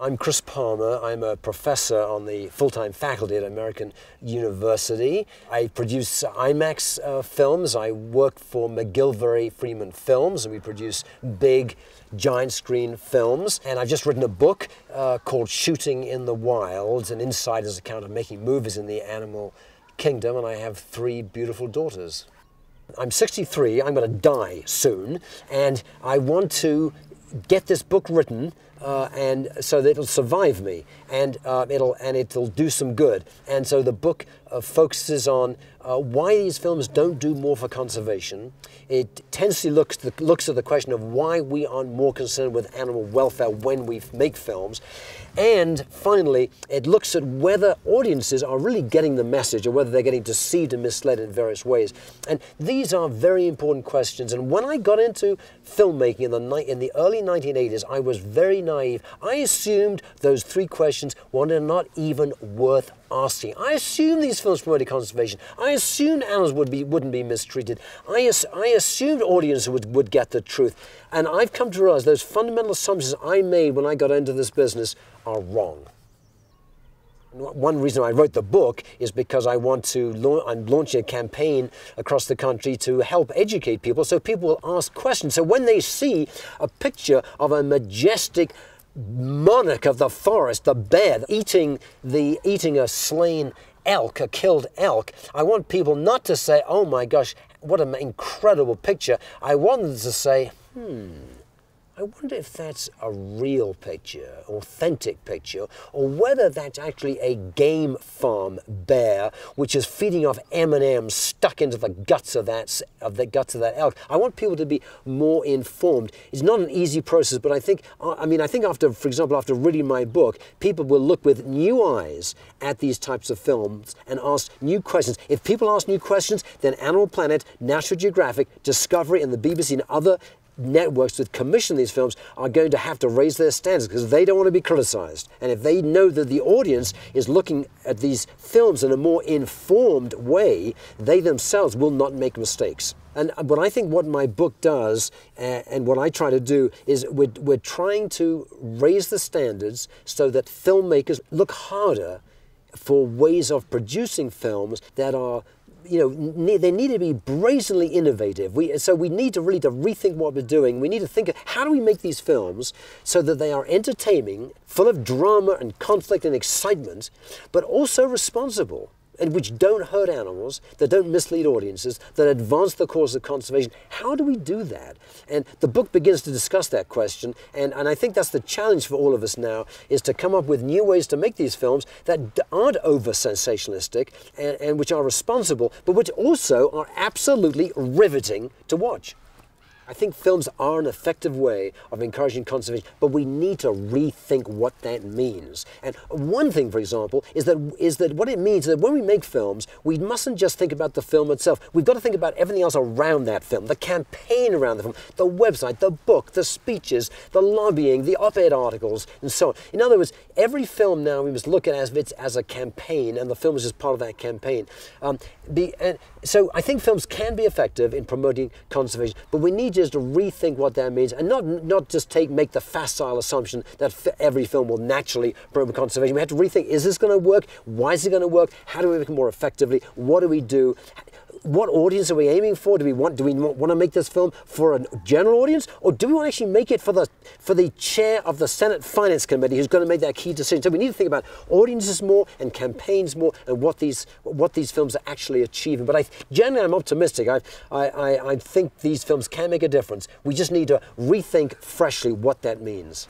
I'm Chris Palmer. I'm a professor on the full-time faculty at American University. I produce IMAX films. I work for McGillivray Freeman Films, and we produce big, giant screen films. And I've just written a book called Shooting in the Wild, an insider's account of making movies in the animal kingdom, and I have 3 beautiful daughters. I'm 63, I'm going to die soon, and I want to get this book written and so that it'll survive me, and it'll do some good. And so the book focuses on why these films don't do more for conservation. It tensely looks at the question of why we aren't more concerned with animal welfare when we make films. And finally, it looks at whether audiences are really getting the message or whether they're getting deceived and misled in various ways. And these are very important questions. And when I got into filmmaking in the early 1980s, I was very naive. I assumed those 3 questions were not even worth asking. I assumed these films promoted conservation. I assumed animals wouldn't be mistreated. I assumed audiences would get the truth. And I've come to realize those fundamental assumptions I made when I got into this business are wrong. One reason I wrote the book is because I'm launching a campaign across the country to help educate people so people will ask questions. So when they see a picture of a majestic monarch of the forest, the bear, eating a slain elk, a killed elk, I want people not to say, oh my gosh, what an incredible picture. I want them to say, I wonder if that's a real picture, authentic picture, or whether that's actually a game farm bear which is feeding off M&Ms stuck into the guts of that elk. I want people to be more informed. It's not an easy process, but I think after, for example, after reading my book, people will look with new eyes at these types of films and ask new questions. If people ask new questions, then Animal Planet, National Geographic, Discovery, and the BBC and other networks that commission these films are going to have to raise their standards because they don't want to be criticized. And if they know that the audience is looking at these films in a more informed way, they themselves will not make mistakes. And I think what my book does, and what I try to do, is we're trying to raise the standards so that filmmakers look harder for ways of producing films that are, they need to be brazenly innovative. So we need to really rethink what we're doing. We need to think, how do we make these films so that they are entertaining, full of drama and conflict and excitement, but also responsible, and which don't hurt animals, that don't mislead audiences, that advance the cause of conservation. How do we do that? And the book begins to discuss that question, and I think that's the challenge for all of us now, is to come up with new ways to make these films that aren't over-sensationalistic and which are responsible, but which also are absolutely riveting to watch. I think films are an effective way of encouraging conservation, but we need to rethink what that means. And one thing, for example, is that what it means is that when we make films, we mustn't just think about the film itself. We've got to think about everything else around that film, the campaign around the film, the website, the book, the speeches, the lobbying, the op-ed articles, and so on. In other words, every film now we must look at as a campaign, and the film is just part of that campaign. So I think films can be effective in promoting conservation, but we need just to rethink what that means, and not just make the facile assumption that every film will naturally promote conservation. We have to rethink, is this going to work? Why is it going to work? How do we make it more effectively? What do we do? What audience are we aiming for? Do we want to make this film for a general audience, or do we want to actually make it for the chair of the Senate Finance Committee who's going to make that key decision? So we need to think about audiences more and campaigns more, and what these films are actually achieving. But generally I'm optimistic. I think these films can make a difference. We just need to rethink freshly what that means.